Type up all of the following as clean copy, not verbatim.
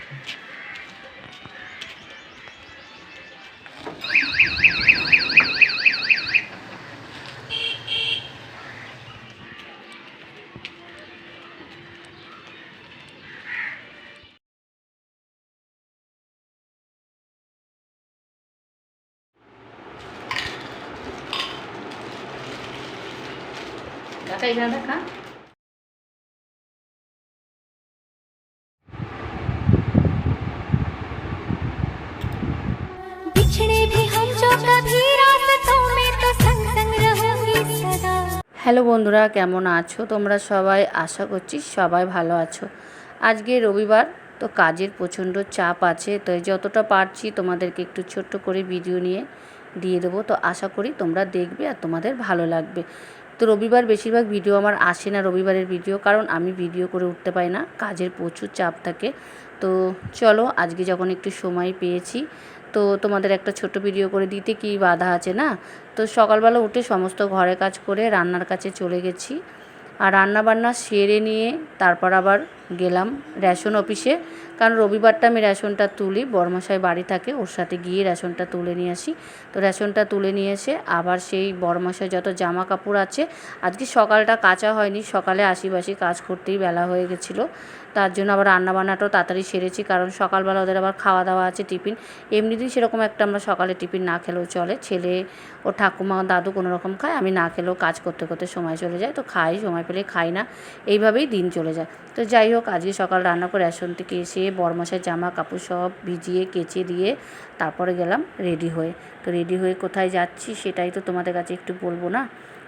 কাকা এখানে দেখা बिछड़े भी हम जो कभी रास्तों में तो संग संग रहोगी सदा। হ্যালো বন্ধুরা, কেমন আছো তোমরা সবাই? আশা করছি সবাই ভালো আছো। আজকে রবিবার, তো কাজের প্রচণ্ড চাপ আছে, তো যতটা পারছি তোমাদেরকে একটু ছোট্ট করে ভিডিও নিয়ে দিয়ে দেবো। তো আশা করি তোমরা দেখবে আর তোমাদের ভালো লাগবে। তো রবিবার বেশিরভাগ ভিডিও আমার আসে না, রবিবারের ভিডিও, কারণ আমি ভিডিও করে উঠতে পারি না, কাজের প্রচুর চাপ থাকে। তো চলো আজকে যখন একটু সময় পেয়েছি তো তোমাদের একটা ছোট ভিডিও করে দিতে কি বাধা আছে না? তো সকালবেলা উঠে সমস্ত ঘরের কাজ করে রান্নার কাছে চলে গেছি, আর রান্নাবান্না সেরে নিয়ে তারপর আবার গেলাম রেশন অফিসে, কারণ রবিবারটা আমি রেশনটা তুলি, বড়মশাই বাড়ি থাকে, ওর সাথে গিয়ে রেশনটা তুলে নিয়ে আসি। তো রেশনটা তুলে নিয়ে এসে আবার সেই বড়মশাই যত জামা কাপড় আছে, আজকে সকালটা কাচা হয়নি, সকালে আশিবাসি কাজ করতেই বেলা হয়ে গেছিলো, তার জন্য আবার রান্নাবান্নাটাও তাড়াতাড়ি সেরেছি, কারণ সকালবেলা ওদের আবার খাওয়া দাওয়া আছে, টিফিন। এমনিতেই সেরকম একটা আমরা সকালে টিফিন না খেলেও চলে, ছেলে ও ঠাকুমা দাদু কোনো রকম খায়, আমি না খেলেও কাজ করতে করতে সময় চলে যায়, তো খাই, সময় পেলে খাই না, এইভাবেই দিন চলে যায়। তো যাই হোক, আজকে সকাল রান্না করে রেশন থেকে এসে বড়মশাই জামা কাপড় সব ভিজিয়ে কেচে দিয়ে তারপরে গেলাম রেডি হয়ে। তো রেডি হয়ে কোথায় যাচ্ছি সেটাই তো তোমাদের কাছে একটু বলবো না?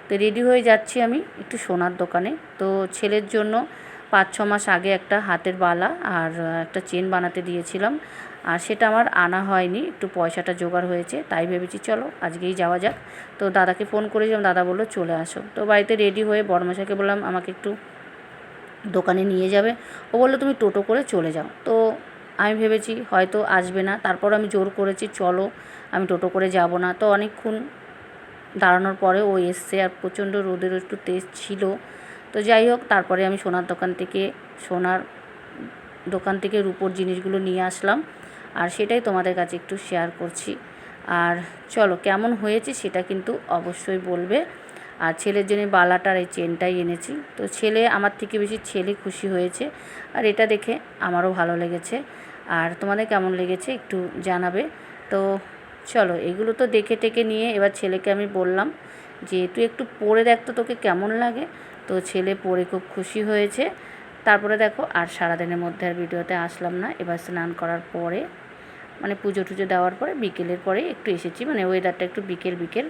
তো রেডি হয়ে যাচ্ছি আমি একটু সোনার দোকানে। তো ছেলের জন্য 5-6 মাস আগে একটা হাতের বালা আর একটা চেন বানাতে দিয়েছিলাম, আর সেটা আমার আনা হয়নি, একটু পয়সাটা জোগাড় হয়েছে, তাই ভেবেছি চলো আজকেই যাওয়া যাক। তো দাদাকে ফোন করেছিলাম, দাদা বললো চলে আসো। তো বাড়িতে রেডি হয়ে বড়মশাইকে বললাম আমাকে একটু দোকানে নিয়ে যাবে, ও বললো তুমি টোটো করে চলে যাও। তো আমি ভেবেছি হয়তো আসবে না, তারপর আমি জোর করেছি চলো, আমি টোটো করে যাব না। তো অনেকক্ষণ দাঁড়ানোর পরে ও এসছে, আর প্রচণ্ড রোদের একটু তেজ ছিল। তো যাই হোক, তারপরে আমি সোনার দোকান থেকে রূপোর জিনিসগুলো নিয়ে আসলাম, আর সেটাই তোমাদের কাছে একটু শেয়ার করছি। আর চলো কেমন হয়েছে সেটা কিন্তু অবশ্যই বলবে। আর ছেলের জন্য বালাটার এই চেনটাই এনেছি, তো ছেলে আমার থেকে বেশি ছেলে খুশি হয়েছে, আর এটা দেখে আমারও ভালো লেগেছে। আর তোমাদের কেমন লেগেছে একটু জানাবে। তো চলো এগুলো তো দেখে টেকে নিয়ে এবার ছেলেকে আমি বললাম যে তুই একটু পরে দেখ তো তোকে কেমন লাগে। তো ছেলে পরে খুব খুশি হয়েছে। তারপরে দেখো আর সারাদিনের মধ্যে আর ভিডিওতে আসলাম না, এবার স্নান করার পরে মানে পুজো টুজো দেওয়ার পরে বিকেলের পরে একটু এসেছি, মানে ওয়েদারটা একটু বিকেল বিকেল।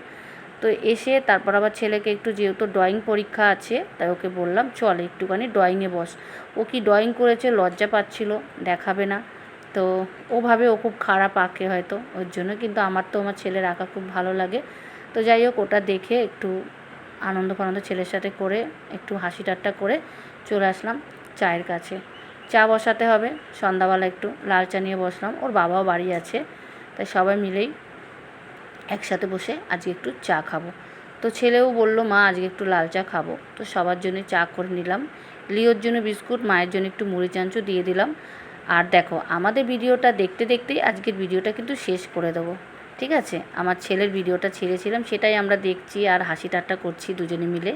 তো এসে তারপর আবার ছেলেকে একটু, যেহেতু ড্রয়িং পরীক্ষা আছে, তাই ওকে বললাম চল একটুখানি ড্রয়িংয়ে বস। ও কি ড্রয়িং করেছে, লজ্জা পাচ্ছিল, দেখাবে না। তো ও ভাবে ও খুব খারাপ আঁকে হয়তো, ওর জন্য। কিন্তু আমার তো আমার ছেলের আঁকা খুব ভালো লাগে। তো যাই হোক, ওটা দেখে একটু আনন্দ ফানন্দ ছেলের সাথে করে একটু হাসি ঠাট্টা করে চলে আসলাম চায়ের কাছে। চা বসাতে হবে, সন্ধ্যাবেলা একটু লাল চা নিয়ে বসলাম, ওর বাবাও বাড়ি আছে, তাই সবাই মিলেই একসাথে বসে আজকে একটু চা খাবো। তো ছেলেও বললো মা আজকে একটু লাল চা খাবো, তো সবার জন্য চা করে নিলাম। লিওর জন্য বিস্কুট, মায়ের জন্য একটু মুড়ি চাঞ্চু দিয়ে দিলাম। আর দেখো আমাদের ভিডিওটা দেখতে দেখতেই আজকের ভিডিওটা কিন্তু শেষ করে দেবো, ঠিক আছে? আমার ছেলের ভিডিওটা ছেড়েছিলাম, সেটাই আমরা দেখছি আর হাসি ঠাট্টা করছি দুজনে মিলে।